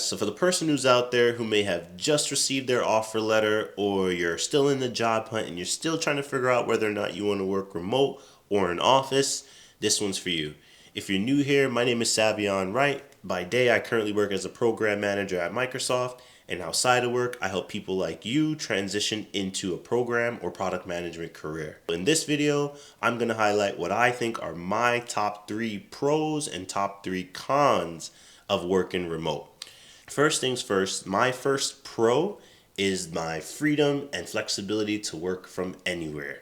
So for the person who's out there who may have just received their offer letter, or you're still in the job hunt and you're still trying to figure out whether or not you want to work remote or in office, this one's for you. If you're new here, my name is Savion Wright. By day, I currently work as a program manager at Microsoft, and outside of work, I help people like you transition into a program or product management career. In this video, I'm going to highlight what I think are my top 3 pros and top 3 cons of working remote. First things first, my first pro is my freedom and flexibility to work from anywhere.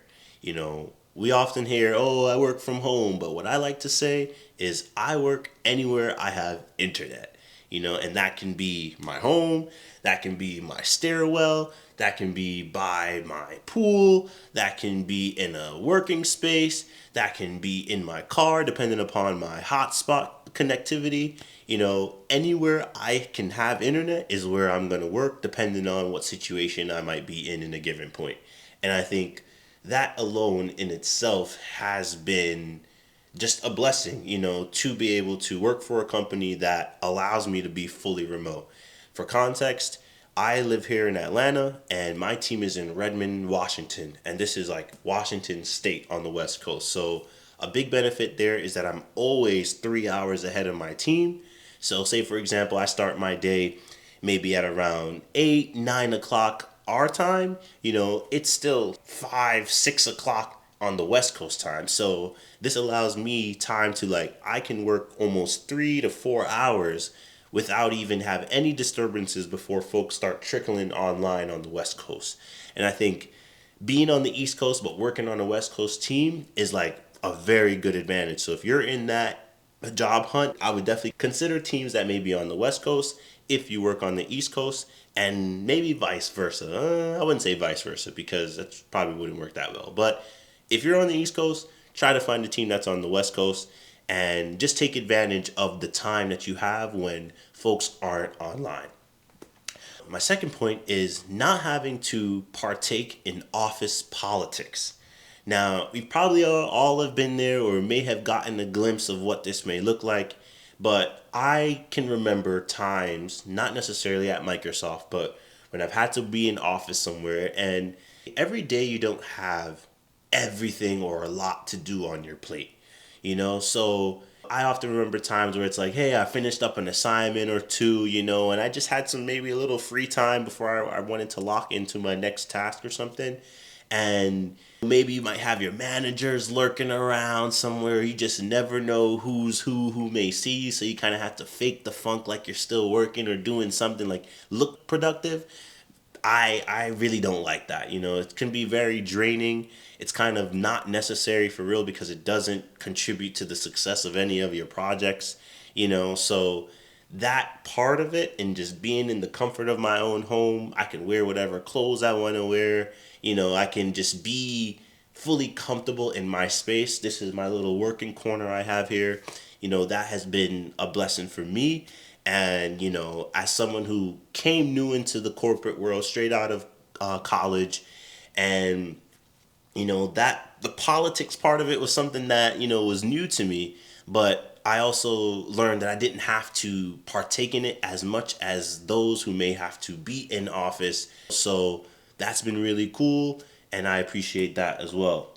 We often hear, oh, I work from home, but what I like to say is I work anywhere I have internet. And that can be my home, that can be my stairwell, that can be by my pool, that can be in a working space, that can be in my car, depending upon my hotspot connectivity. Anywhere I can have internet is where I'm going to work, depending on what situation I might be in a given point. And I think that alone in itself has been just a blessing, to be able to work for a company that allows me to be fully remote. For context, I live here in Atlanta and my team is in Redmond, Washington. And this is like Washington State on the West Coast. So a big benefit there is that I'm always 3 hours ahead of my team. So say, for example, I start my day maybe at around 8, 9 o'clock our time. It's still 5, 6 o'clock on the West Coast time. So this allows me time to I can work almost 3 to 4 hours without even have any disturbances before folks start trickling online on the West Coast. And I think being on the East Coast but working on a West Coast team is a very good advantage. So if you're in that job hunt, I would definitely consider teams that may be on the West Coast if you work on the East Coast, and maybe vice versa. I wouldn't say vice versa because that probably wouldn't work that well. But if you're on the East Coast, try to find a team that's on the West Coast and just take advantage of the time that you have when folks aren't online. My second point is not having to partake in office politics. Now, we probably all have been there or may have gotten a glimpse of what this may look like, but I can remember times, not necessarily at Microsoft, but when I've had to be in office somewhere, and every day you don't have everything or a lot to do on your plate, So I often remember times where it's like, hey, I finished up an assignment or two, and I just had maybe a little free time before I wanted to lock into my next task or something. And maybe you might have your managers lurking around somewhere. You just never know who's who may see you. So you kind of have to fake the funk like you're still working or doing something, look productive. I really don't like that. It can be very draining. It's kind of not necessary for real because it doesn't contribute to the success of any of your projects, So that part of it, and just being in the comfort of my own home, I can wear whatever clothes I want to wear. I can just be fully comfortable in my space. This is my little working corner I have here. That has been a blessing for me. And, as someone who came new into the corporate world straight out of college, and, that the politics part of it was something that, was new to me. But I also learned that I didn't have to partake in it as much as those who may have to be in office. So that's been really cool, and I appreciate that as well.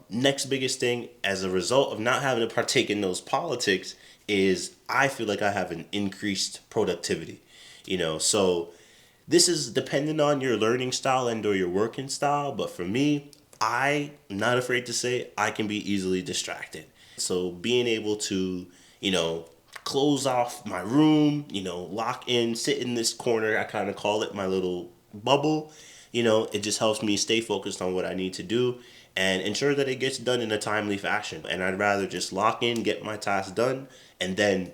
Next biggest thing, as a result of not having to partake in those politics, is I feel like I have an increased productivity. So this is dependent on your learning style and or your working style, but for me, I'm not afraid to say I can be easily distracted. So being able to, close off my room, lock in, sit in this corner, I kind of call it my little bubble. It just helps me stay focused on what I need to do and ensure that it gets done in a timely fashion. And I'd rather just lock in, get my task done, and then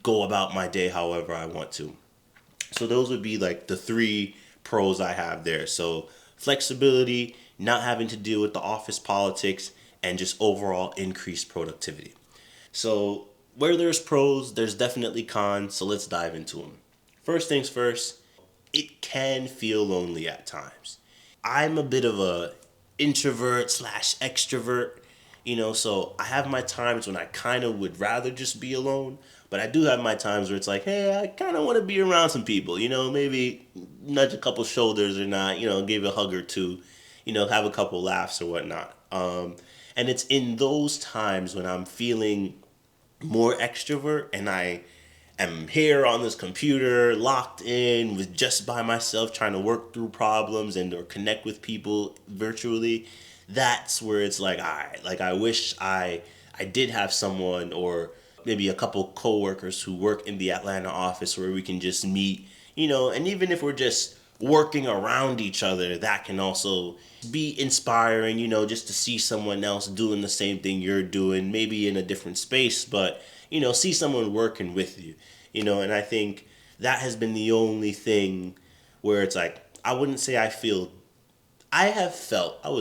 go about my day however I want to. So those would be the 3 pros I have there. So flexibility, not having to deal with the office politics, and just overall increased productivity. So where there's pros, there's definitely cons. So let's dive into them. First things first, it can feel lonely at times. I'm a bit of a introvert slash extrovert, so I have my times when I kind of would rather just be alone, But I do have my times where it's like, hey, I kind of want to be around some people, maybe nudge a couple shoulders or not, give a hug or two, have a couple laughs or whatnot. And it's in those times when I'm feeling more extrovert and I am here on this computer locked in with just by myself trying to work through problems and or connect with people virtually. That's where it's like, all right, like I wish I did have someone or maybe a couple coworkers who work in the Atlanta office where we can just meet, and even if we're just working around each other, that can also be inspiring, just to see someone else doing the same thing you're doing, maybe in a different space, but, see someone working with you, and I think that has been the only thing where it's like, I wouldn't say I would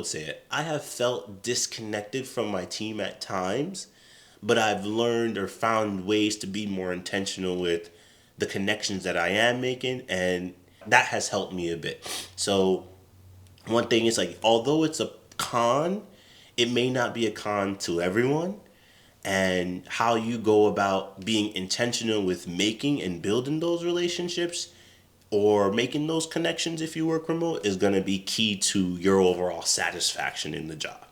say it, I have felt disconnected from my team at times, but I've learned or found ways to be more intentional with the connections that I am making, and that has helped me a bit. So one thing is like, although it's a con, it may not be a con to everyone. And how you go about being intentional with making and building those relationships or making those connections if you work remote is going to be key to your overall satisfaction in the job.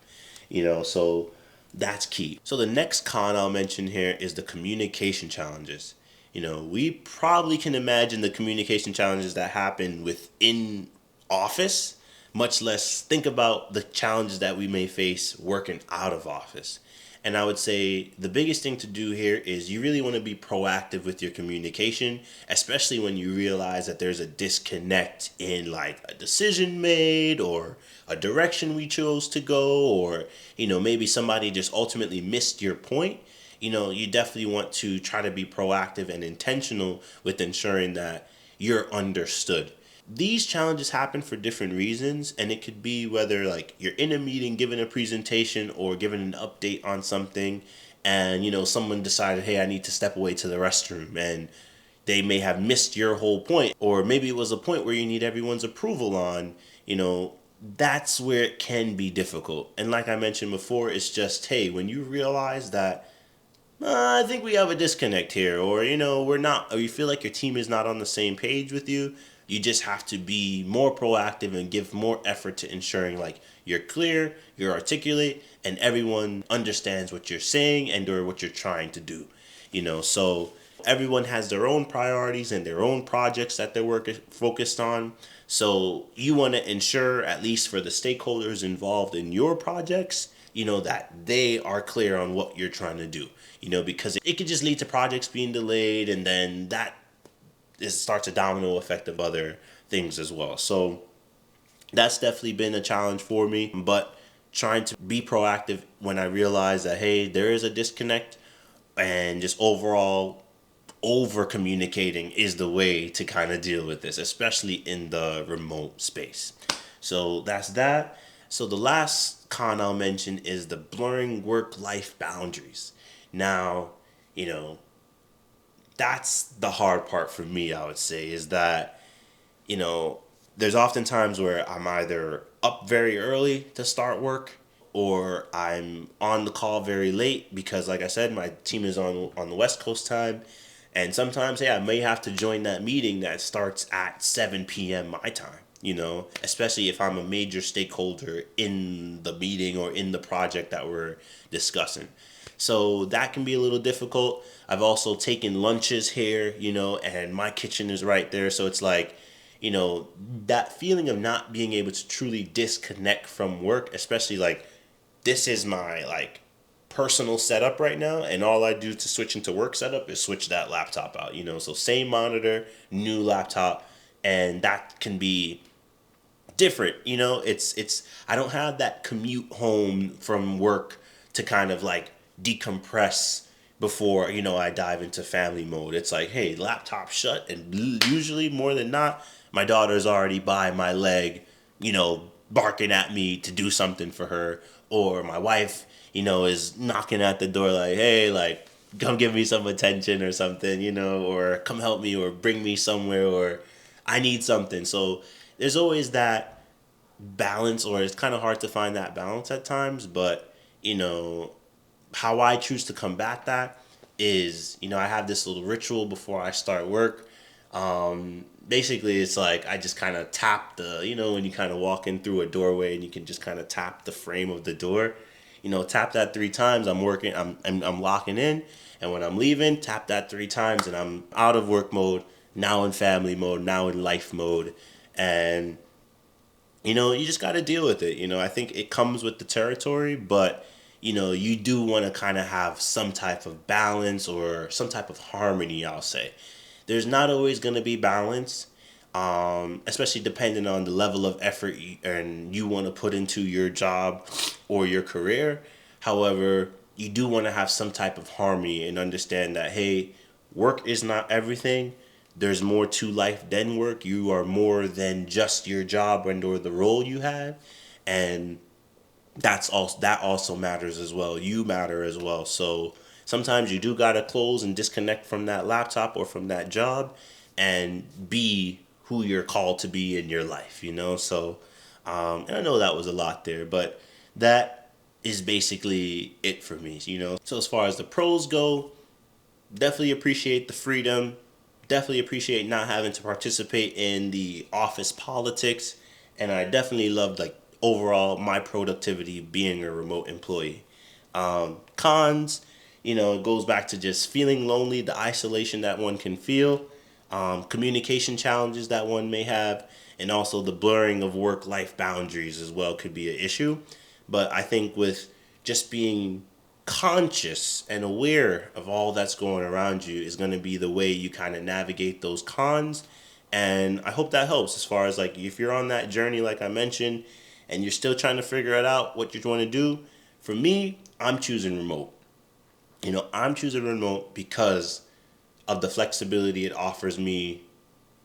So that's key. So the next con I'll mention here is the communication challenges. We probably can imagine the communication challenges that happen within office, much less think about the challenges that we may face working out of office. And I would say the biggest thing to do here is you really want to be proactive with your communication, especially when you realize that there's a disconnect in like a decision made or a direction we chose to go, or, maybe somebody just ultimately missed your point. You definitely want to try to be proactive and intentional with ensuring that you're understood. These challenges happen for different reasons, and it could be whether like you're in a meeting giving a presentation or giving an update on something, and someone decided, hey, I need to step away to the restroom, and they may have missed your whole point, or maybe it was a point where you need everyone's approval on. That's where it can be difficult. And like I mentioned before, it's just, hey, when you realize that I think we have a disconnect here, or we're not, or you feel like your team is not on the same page with you. You just have to be more proactive and give more effort to ensuring like you're clear, you're articulate, and everyone understands what you're saying and or what you're trying to do. So everyone has their own priorities and their own projects that they're focused on. So you want to ensure, at least for the stakeholders involved in your projects, that they are clear on what you're trying to do. Because it could just lead to projects being delayed, and then that starts a domino effect of other things as well. So that's definitely been a challenge for me, but trying to be proactive when I realize that, hey, there is a disconnect, and just overall over communicating is the way to kind of deal with this, especially in the remote space. So that's that. So the last con I'll mention is the blurring work-life boundaries. Now, that's the hard part for me, I would say, is that, there's often times where I'm either up very early to start work, or I'm on the call very late because, like I said, my team is on the West Coast time. And sometimes, hey, I may have to join that meeting that starts at 7 p.m. my time, especially if I'm a major stakeholder in the meeting or in the project that we're discussing. So that can be a little difficult. I've also taken lunches here, and my kitchen is right there. So it's like, that feeling of not being able to truly disconnect from work, especially like this is my like personal setup right now, and all I do to switch into work setup is switch that laptop out, so same monitor, new laptop, and that can be different. It's I don't have that commute home from work to kind of like decompress before I dive into family mode. It's like, hey, laptop shut, and usually more than not my daughter's already by my leg, barking at me to do something for her, or my wife is knocking at the door like, hey, like, come give me some attention or something, or come help me or bring me somewhere, or I need something. So there's always that balance, or it's kind of hard to find that balance at times. But, how I choose to combat that is, I have this little ritual before I start work. Basically, it's like I just kind of tap when you kind of walk in through a doorway and you can just kind of tap the frame of the door. Tap that 3 times. I'm locking in, and when I'm leaving, tap that 3 times, and I'm out of work mode. Now in family mode. Now in life mode, and you just got to deal with it. I think it comes with the territory, but you do want to kind of have some type of balance or some type of harmony, I'll say. There's not always going to be balance, especially depending on the level of effort you want to put into your job or your career. However, you do want to have some type of harmony and understand that, hey, work is not everything. There's more to life than work. You are more than just your job and or the role you have, and that also matters as well. You matter as well. So sometimes you do gotta close and disconnect from that laptop or from that job, and be who you're called to be in your life. So and I know that was a lot there, but that is basically it for me. So as far as the pros go, definitely appreciate the freedom. Definitely appreciate not having to participate in the office politics. And I definitely loved, like, overall my productivity being a remote employee. Cons, it goes back to just feeling lonely, the isolation that one can feel, communication challenges that one may have, and also the blurring of work life boundaries as well could be an issue. But I think with just being conscious and aware of all that's going around you is going to be the way you kind of navigate those cons. And I hope that helps as far as, like, if you're on that journey, like I mentioned, and you're still trying to figure it out what you want to do. For me, I'm choosing remote. I'm choosing remote because of the flexibility it offers me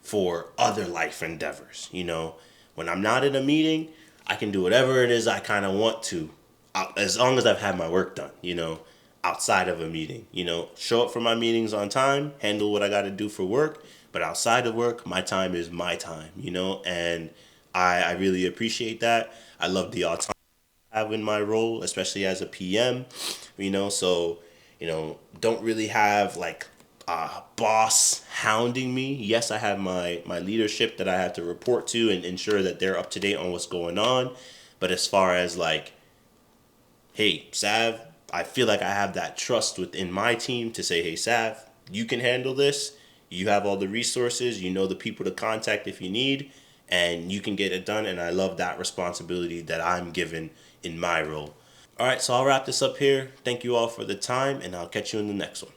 for other life endeavors. When I'm not in a meeting, I can do whatever it is I kind of want to, as long as I've had my work done, outside of a meeting. Show up for my meetings on time, handle what I got to do for work, but outside of work, my time is my time, and I really appreciate that. I love the autonomy I have in my role, especially as a PM, so, don't really have, like, a boss hounding me. Yes, I have my leadership that I have to report to and ensure that they're up to date on what's going on. But as far as, like, hey, Sav, I feel like I have that trust within my team to say, hey, Sav, you can handle this. You have all the resources. You know the people to contact if you need, and you can get it done. And I love that responsibility that I'm given in my role. All right, so I'll wrap this up here. Thank you all for the time, and I'll catch you in the next one.